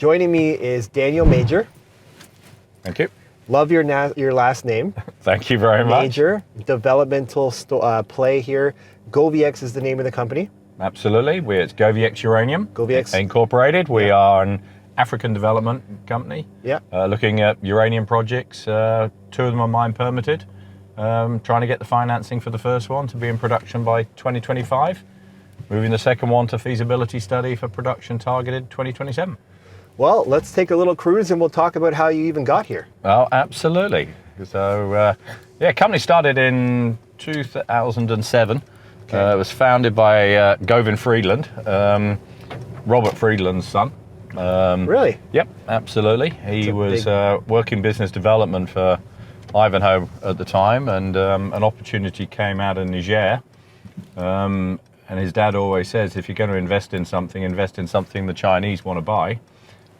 Joining me is Daniel Major. Thank you. Love your last name. Thank you very much. Major, developmental play here. GoviEx is the name of the company. Absolutely. It's GoviEx Uranium GoviEx Incorporated. We are an African development company. Yeah. Looking at uranium projects. 2 of them are mine permitted. Trying to get the financing for the first one to be in production by 2025. Moving the second one to feasibility study for production targeted 2027. Well, let's take a little cruise and we'll talk about how you even got here. Oh, absolutely. So, company started in 2007. Okay. It was founded by Govin Friedland, Robert Friedland's son. Really? Yep, absolutely. He was working business development for Ivanhoe at the time, and an opportunity came out of Niger. And his dad always says, if you're going to invest in something the Chinese want to buy.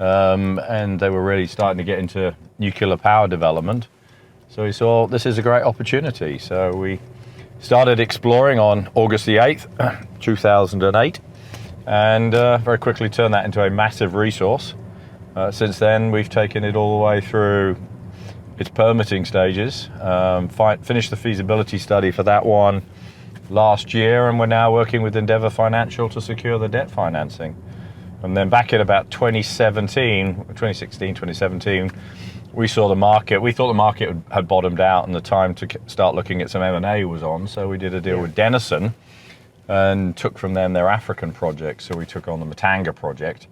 And they were really starting to get into nuclear power development. So we saw this is a great opportunity. So we started exploring on August the 8th, 2008, and very quickly turned that into a massive resource. Since then, we've taken it all the way through its permitting stages, finished the feasibility study for that one last year, and we're now working with Endeavour Financial to secure the debt financing. And then back in about 2017, we saw the market. We thought the market had bottomed out and the time to start looking at some M&A was on. So we did a deal with Denison and took from them their African projects. So we took on the Muntanga project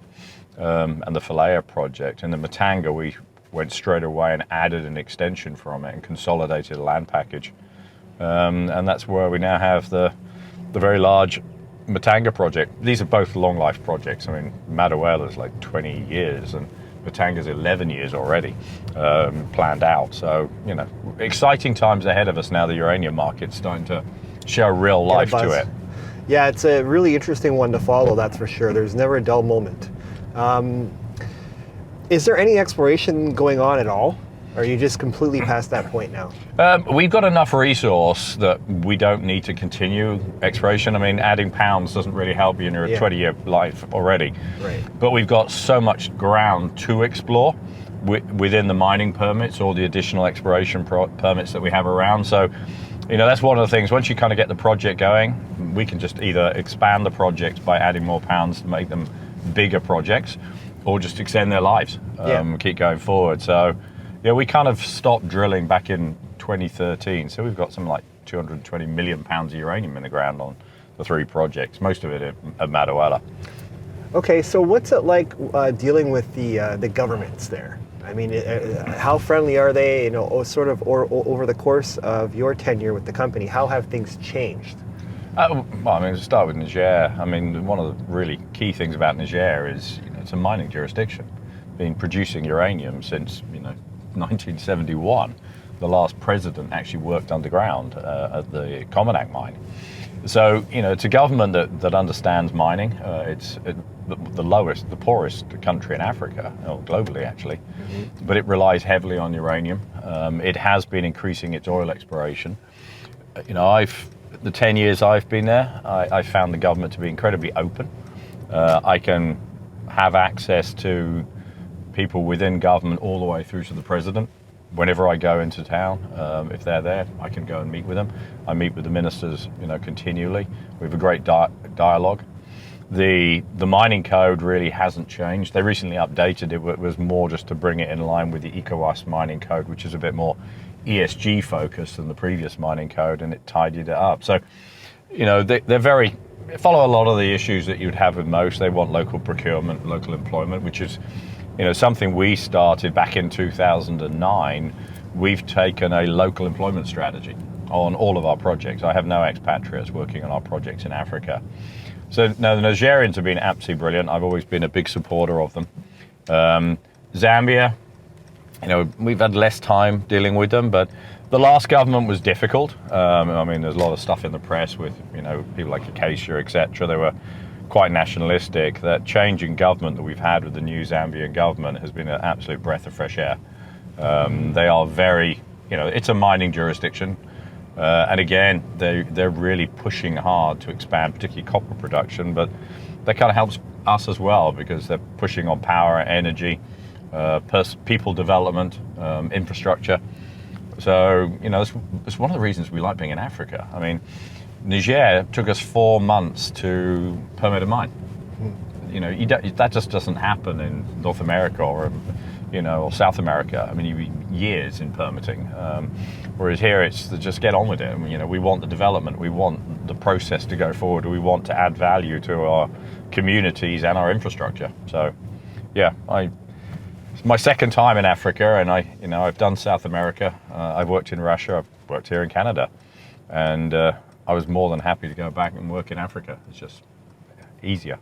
and the Falea project. And the Muntanga, we went straight away and added an extension from it and consolidated a land package. And that's where we now have the very large Muntanga project. These are both long life projects. I mean, Madawela's like 20 years and Mutanga's 11 years already planned out. So, exciting times ahead of us now. The uranium market's starting to show real life to it. Yeah, it's a really interesting one to follow, that's for sure. There's never a dull moment. Is there any exploration going on at all? Or are you just completely past that point now? We've got enough resource that we don't need to continue exploration. I mean, adding pounds doesn't really help you in your 20-year life already. Right. But we've got so much ground to explore within the mining permits or the additional exploration permits that we have around. So, that's one of the things. Once you kind of get the project going, we can just either expand the projects by adding more pounds to make them bigger projects, or just extend their lives, keep going forward. So, we kind of stopped drilling back in 2013. So we've got something like 220 million pounds of uranium in the ground on the 3 projects, most of it at Madawela. Okay, so what's it like dealing with the governments there? I mean, how friendly are they, sort of over the course of your tenure with the company? How have things changed? To start with Niger, one of the really key things about Niger is, it's a mining jurisdiction. Been producing uranium since, 1971. The last president actually worked underground at the Cominac mine. So, it's a government that understands mining. It's the poorest country in Africa, or globally actually, but it relies heavily on uranium. It has been increasing its oil exploration. The 10 years I've been there, I found the government to be incredibly open. I can have access to people within government all the way through to the president. Whenever I go into town, if they're there, I can go and meet with them. I meet with the ministers, continually. We have a great dialogue. The mining code really hasn't changed. They recently updated it. It was more just to bring it in line with the ECOWAS mining code, which is a bit more ESG focused than the previous mining code, and it tidied it up. So, they're follow a lot of the issues that you'd have with most. They want local procurement, local employment, which is something we started back in 2009. We've taken a local employment strategy on all of our projects. I have no expatriates working on our projects in Africa. So no, the Nigerians have been absolutely brilliant. I've always been a big supporter of them. Zambia, we've had less time dealing with them, but the last government was difficult. There's a lot of stuff in the press with, people like Acacia, etc. They were quite nationalistic. That change in government that we've had with the new Zambian government has been an absolute breath of fresh air. They are very, it's a mining jurisdiction. And again, they're really pushing hard to expand, particularly copper production, but that kind of helps us as well, because they're pushing on power, energy, people development, infrastructure. So, you know, it's one of the reasons we like being in Africa. I mean, Niger took us 4 months to permit a mine. You know, that just doesn't happen in North America or, you know, or South America. I mean, you need years in permitting. Whereas here, it's to just get on with it. You know, we want the development, we want the process to go forward, we want to add value to our communities and our infrastructure. So, yeah, it's my second time in Africa, and I've done South America. I've worked in Russia. I've worked here in Canada, and I was more than happy to go back and work in Africa. It's just easier.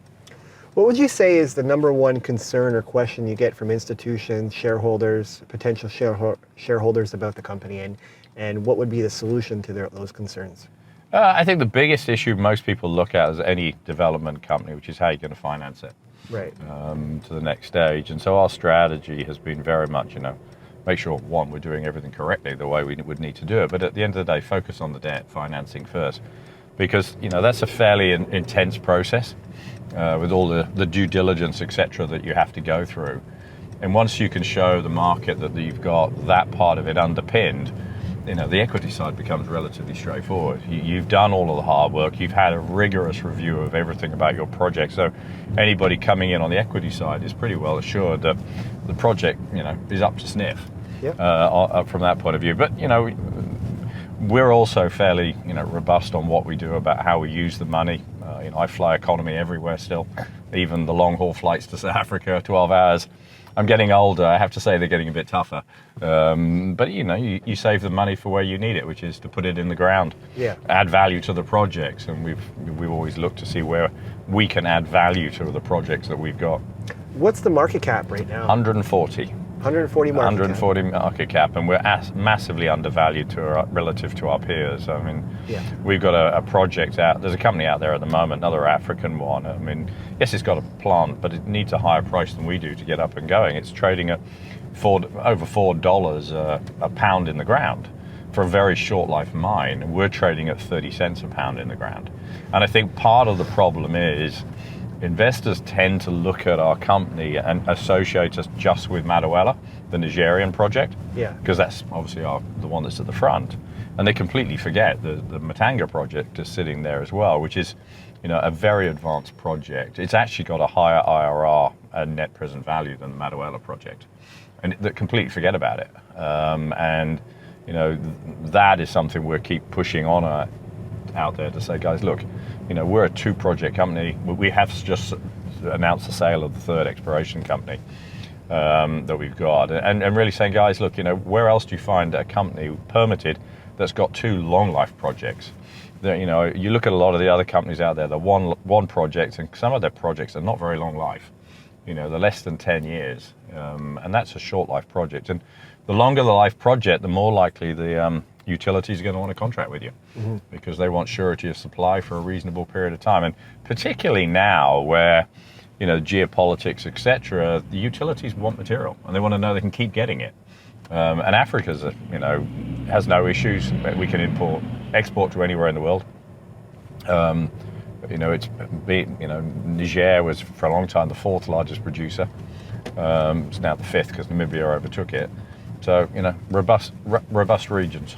What would you say is the number one concern or question you get from institutions, shareholders, potential shareholders about the company, and what would be the solution to those concerns? I think the biggest issue most people look at is any development company, which is how you're going to finance it, right, to the next stage. And so our strategy has been very much, you know, make sure, one, we're doing everything correctly the way we would need to do it, but at the end of the day, focus on the debt financing first, because, you know, that's a fairly intense process. With all the due diligence, etc., that you have to go through. And once you can show the market that you've got that part of it underpinned, you know, the equity side becomes relatively straightforward. You've done all of the hard work, you've had a rigorous review of everything about your project, so anybody coming in on the equity side is pretty well assured that the project, you know, is up to sniff. Yep. From that point of view. But, you know, we're also fairly, you know, robust on what we do about how we use the money. You know, I fly economy everywhere still, even the long haul flights to South Africa, 12 hours. I'm getting older. I have to say they're getting a bit tougher. But, you know, you save the money for where you need it, which is to put it in the ground, add value to the projects. And we've always looked to see where we can add value to the projects that we've got. What's the market cap right now? 140 market cap, and we're massively undervalued relative to our peers. I mean, we've got a project out. There's a company out there at the moment, another African one. I mean, yes, it's got a plant, but it needs a higher price than we do to get up and going. It's trading at over $4 a pound in the ground for a very short life mine, and we're trading at 30 cents a pound in the ground. And I think part of the problem is investors tend to look at our company and associate us just with Madaouela, the Nigerian project, because that's obviously the one that's at the front, and they completely forget the Muntanga project is sitting there as well, which is, you know, a very advanced project. It's actually got a higher IRR and net present value than the Madaouela project, and they completely forget about it. And, you know, that is something we keep pushing on out there to say, guys, look, you know, we're a 2-project company. We have just announced the sale of the 3rd exploration company that we've got, and really saying, guys, look, you know, where else do you find a company permitted that's got 2 long life projects? You know, you look at a lot of the other companies out there, they're one project, and some of their projects are not very long life. You know, they're less than 10 years, and that's a short life project. And the longer the life project, the more likely the utilities are going to want to contract with you, because they want surety of supply for a reasonable period of time. And particularly now where, you know, geopolitics, etc., the utilities want material and they want to know they can keep getting it. And Africa's, you know, has no issues. We can export to anywhere in the world. You know, Niger was for a long time the 4th largest producer. It's now the 5th because Namibia overtook it. So, you know, robust regions.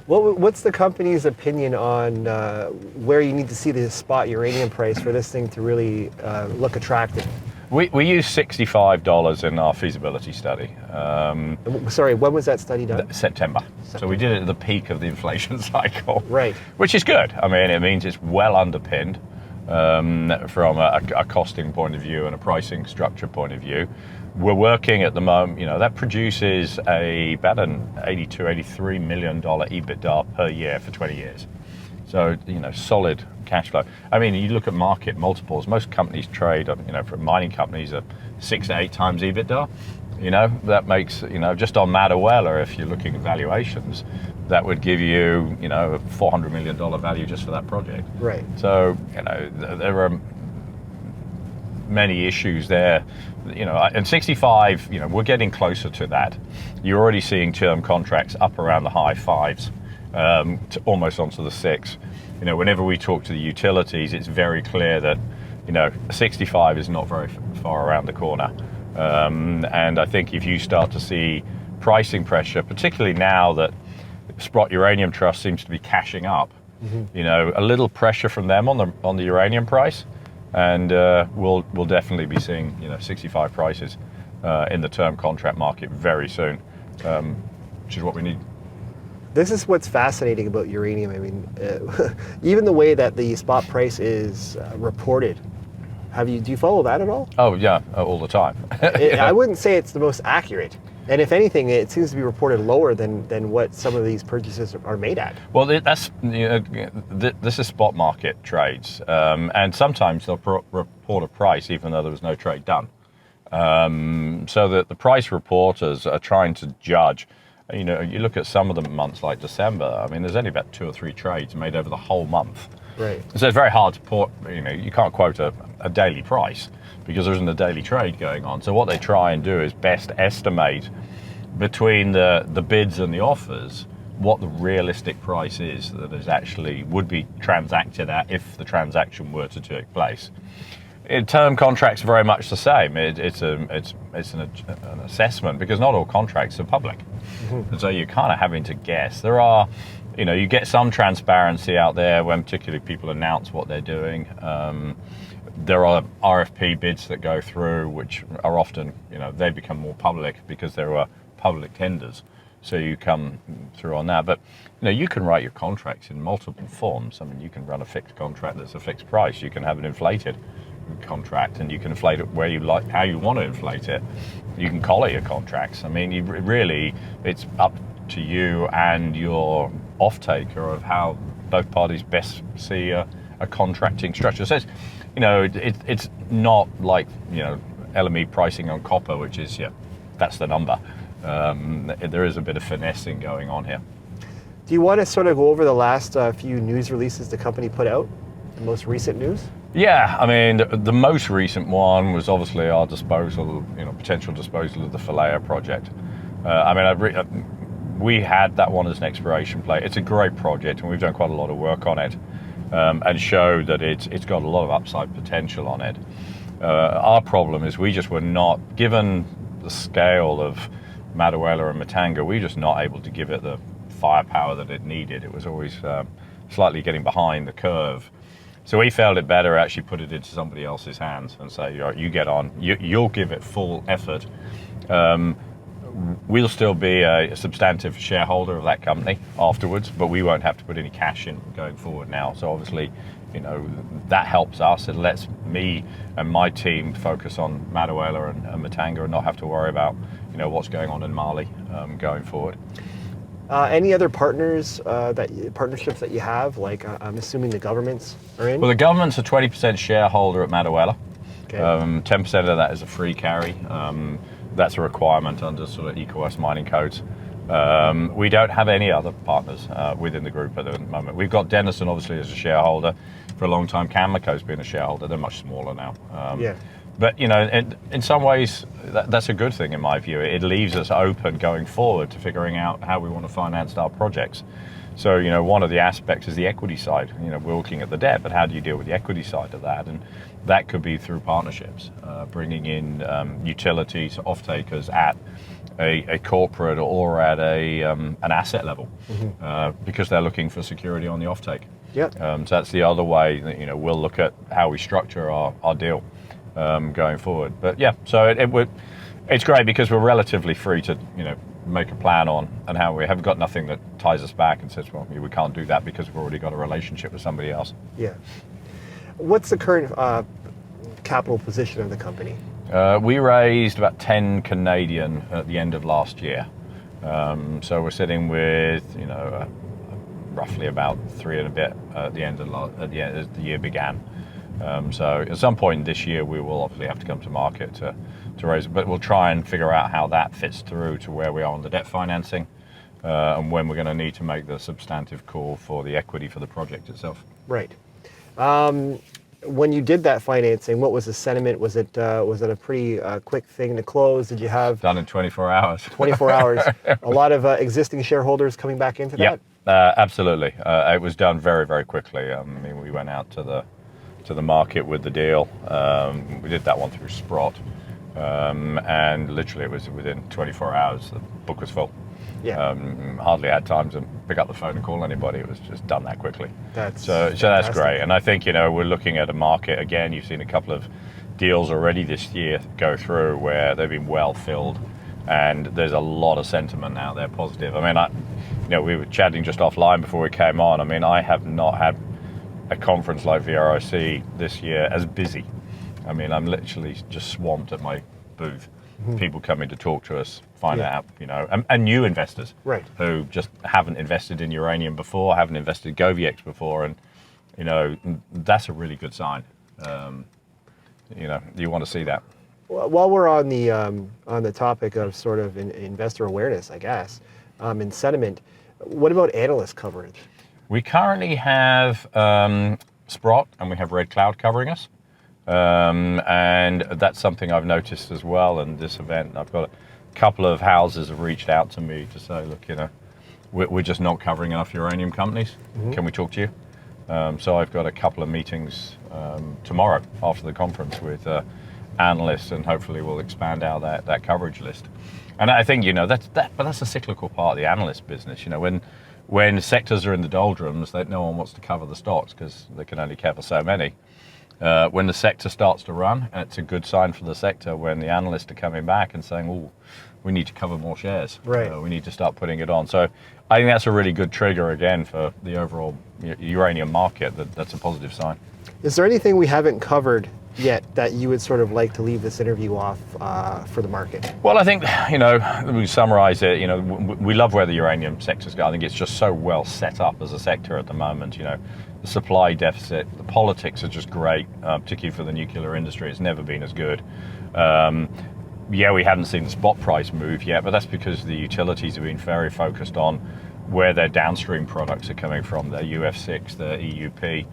What's the company's opinion on where you need to see the spot uranium price for this thing to really look attractive? We use $65 in our feasibility study. Sorry, when was that study done? September. So we did it at the peak of the inflation cycle. Right. Which is good. I mean, it means it's well underpinned from a costing point of view and a pricing structure point of view. We're working at the moment, you know, that produces about an $83 million EBITDA per year for 20 years. So, you know, solid cash flow. I mean, you look at market multiples, most companies trade, you know, for mining companies are 6 to 8 times EBITDA. You know, that makes, you know, just on Madaouela, if you're looking at valuations, that would give you, you know, a $400 million value just for that project. Right. So, you know, there are many issues there, you know, and 65, you know, we're getting closer to that. You're already seeing term contracts up around the high 5s, to almost onto the 6. You know, whenever we talk to the utilities, it's very clear that, 65 is not very far around the corner. And I think if you start to see pricing pressure, particularly now that Sprott Uranium Trust seems to be cashing up, a little pressure from them on the uranium price, and we'll definitely be seeing 65 prices in the term contract market very soon, which is what we need. This is what's fascinating about uranium. I mean, even the way that the spot price is reported. Do you follow that at all? Oh yeah, all the time. I wouldn't say it's the most accurate. And if anything, it seems to be reported lower than what some of these purchases are made at. Well, this is spot market trades, and sometimes they'll report a price even though there was no trade done. So that the price reporters are trying to judge. You look at some of the months like December. I mean, there's only about 2 or 3 trades made over the whole month. Right. So it's very hard to put. You can't quote a daily price because there isn't a daily trade going on. So what they try and do is best estimate between the bids and the offers what the realistic price is that is actually would be transacted at if the transaction were to take place. In term contracts, very much the same. It's an assessment because not all contracts are public, and so you're kind of having to guess. There are, you get some transparency out there when particularly people announce what they're doing. There are RFP bids that go through, which are often, they become more public because there are public tenders. So you come through on that. But, you can write your contracts in multiple forms. I mean, you can run a fixed contract that's a fixed price. You can have an inflated contract, and you can inflate it where you like, how you want to inflate it. You can collar your contracts. I mean, it's up to you and your off-taker of how both parties best see a contracting structure. So it's not like LME pricing on copper, which is that's the number. There is a bit of finessing going on here. Do you want to sort of go over the last few news releases the company put out, the most recent news? Yeah, I mean, the most recent one was obviously our disposal, potential disposal of the Falea project. We had that one as an exploration play. It's a great project, and we've done quite a lot of work on it, and showed that it's got a lot of upside potential on it. Our problem is we just were not, given the scale of Madahuela and Muntanga, we were just not able to give it the firepower that it needed. It was always slightly getting behind the curve. So we felt it better actually put it into somebody else's hands and say, you get on, you'll give it full effort. We'll still be a substantive shareholder of that company afterwards, but we won't have to put any cash in going forward now. So obviously, that helps us. It lets me and my team focus on Madahuela and Muntanga and not have to worry about, what's going on in Mali going forward. Any other partnerships that you have? Like, I'm assuming the governments are in? Well, the government's a 20% shareholder at Madahuela. Okay. 10% of that is a free carry. That's a requirement under sort of ECOWAS mining codes. We don't have any other partners within the group at the moment. We've got Denison, obviously, as a shareholder. For a long time, Cameco's been a shareholder. They're much smaller now. But, in some ways, that's a good thing in my view. It leaves us open going forward to figuring out how we want to finance our projects. So, one of the aspects is the equity side. We're looking at the debt, but how do you deal with the equity side of that? And that could be through partnerships, bringing in utilities, off-takers at a corporate or at an asset level, because they're looking for security on the off-take. Yeah. So that's the other way that, we'll look at how we structure our deal going forward. But yeah, so it's great because we're relatively free to, make a plan on and how we have got nothing that ties us back and says, well, we can't do that because we've already got a relationship with somebody else. Yeah. What's the current capital position of the company? We raised about 10 Canadian at the end of last year. So we're sitting with, roughly about 3 and a bit at the end as the year began. So at some point this year, we will obviously have to come to market to raise it, but we'll try and figure out how that fits through to where we are on the debt financing and when we're going to need to make the substantive call for the equity for the project itself. Right. When you did that financing, what was the sentiment? Was it a pretty quick thing to close? Did you have... Done in 24 hours. 24 hours. A lot of existing shareholders coming back into that? Yep, absolutely. It was done very, very quickly. We went out to to the market with the deal. We did that one through Sprott, and literally it was within 24 hours the book was full. Yeah. Hardly had time to pick up the phone and call anybody. It was just done that quickly. So that's great. And I think, we're looking at a market, again, you've seen a couple of deals already this year go through where they've been well filled, and there's a lot of sentiment out there positive. I mean, we were chatting just offline before we came on. I mean, I have not had a conference like VRIC this year as busy. I mean, I'm literally just swamped at my booth. People coming to talk to us, find out, and new investors who just haven't invested in uranium before, haven't invested in GoviEx before, and that's a really good sign. You want to see that. While we're on the topic of sort of investor awareness, I guess, and sentiment, what about analyst coverage? We currently have Sprott and we have Red Cloud covering us. And that's something I've noticed as well in this event. I've got a couple of houses have reached out to me to say, look, we're just not covering enough uranium companies. Can we talk to you? So I've got a couple of meetings tomorrow after the conference with analysts, and hopefully we'll expand out that coverage list. And I think, but that's a cyclical part of the analyst business. When sectors are in the doldrums, that no one wants to cover the stocks because they can only cover so many. When the sector starts to run, and it's a good sign for the sector when the analysts are coming back and saying, oh, we need to cover more shares. Right. We need to start putting it on. So I think that's a really good trigger, again, for the overall uranium market. That's a positive sign. Is there anything we haven't covered yet that you would sort of like to leave this interview off for the market? Well, I think, we summarize it, we love where the uranium sector's going. I think it's just so well set up as a sector at the moment. The supply deficit, the politics are just great, particularly for the nuclear industry. It's never been as good. We haven't seen the spot price move yet, but that's because the utilities have been very focused on where their downstream products are coming from, their UF6, their EUP.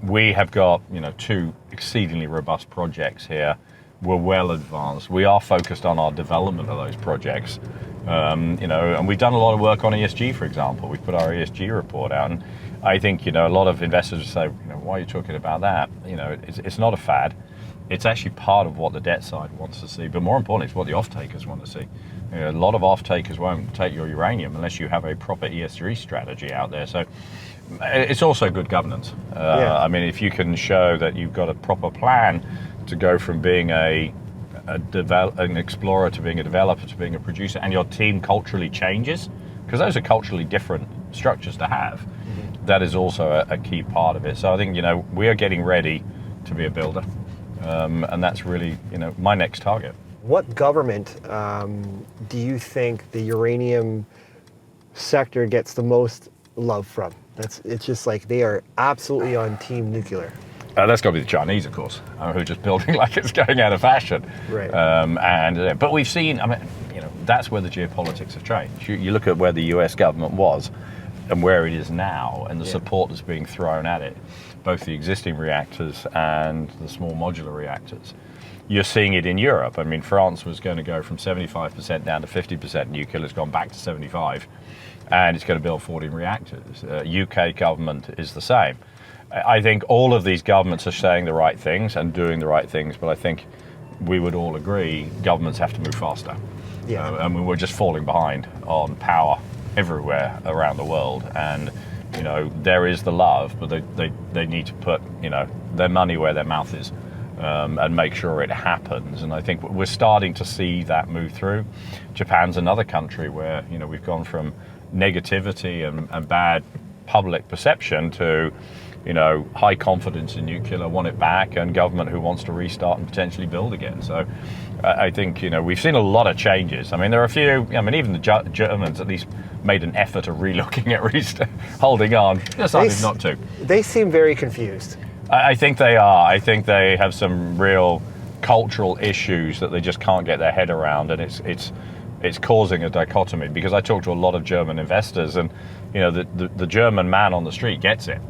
We have got, two exceedingly robust projects here. We're well advanced. We are focused on our development of those projects, and we've done a lot of work on ESG, for example. We put our ESG report out, and I think, a lot of investors say, why are you talking about that? It's not a fad. It's actually part of what the debt side wants to see, but more importantly, it's what the off-takers want to see. A lot of off-takers won't take your uranium unless you have a proper ESG strategy out there. So it's also good governance. I mean, if you can show that you've got a proper plan to go from being an explorer to being a developer to being a producer, and your team culturally changes, because those are culturally different structures to have, that is also a key part of it. So I think, we are getting ready to be a builder, and that's really, my next target. What government do you think the uranium sector gets the most love from? It's just like they are absolutely on team nuclear. That's got to be the Chinese, of course, who are just building like it's going out of fashion. Right. But we've seen, that's where the geopolitics have changed. You look at where the US government was and where it is now, and the support that's being thrown at it, both the existing reactors and the small modular reactors. You're seeing it in Europe. I mean, France was going to go from 75% down to 50% nuclear. It's gone back to 75, and it's going to build 14 reactors. UK government is the same. I think all of these governments are saying the right things and doing the right things, but I think we would all agree governments have to move faster. And we're just falling behind on power everywhere around the world. And there is the love, but they need to put their money where their mouth is, and make sure it happens. And I think we're starting to see that move through. Japan's another country where we've gone from negativity and bad public perception to high confidence in nuclear, want it back, and government who wants to restart and potentially build again. So I think we've seen a lot of changes. I mean, there are a few. Even the Germans at least made an effort of relooking at holding on. Decided not to. They seem very confused. I think they are. I think they have some real cultural issues that they just can't get their head around, and it's causing a dichotomy. Because I talk to a lot of German investors, and the German man on the street gets it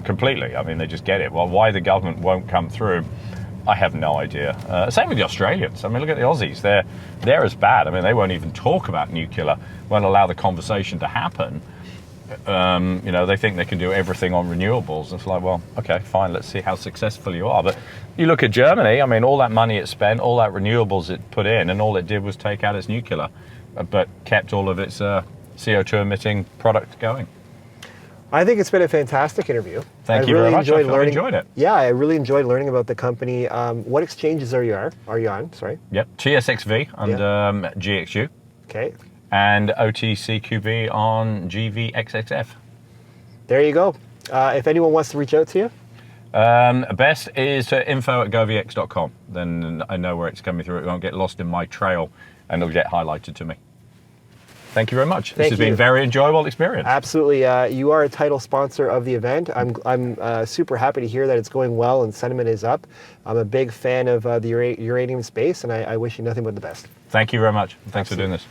completely. I mean, they just get it. Well, why the government won't come through, I have no idea. Same with the Australians. I mean, look at the Aussies. They're as bad. I mean, they won't even talk about nuclear, won't allow the conversation to happen. You know, they think they can do everything on renewables. It's like, well, okay, fine, let's see how successful you are. But you look at Germany, I mean, all that money it spent, all that renewables it put in, and all it did was take out its nuclear, but kept all of its CO2 emitting product going. I think it's been a fantastic interview. Thank you very much. I enjoyed it. Yeah, I really enjoyed learning about the company. What exchanges are you on? Sorry. Yep, TSXV and GXU. Okay. And OTCQB on GVXXF. There you go. If anyone wants to reach out to you? Best is info@goviex.com. Then I know where it's coming through. It won't get lost in my trail and it'll get highlighted to me. Thank you very much. This has been a very enjoyable experience. Absolutely. You are a title sponsor of the event. I'm super happy to hear that it's going well and sentiment is up. I'm a big fan of the uranium space, and I wish you nothing but the best. Thank you very much. Thanks for doing this.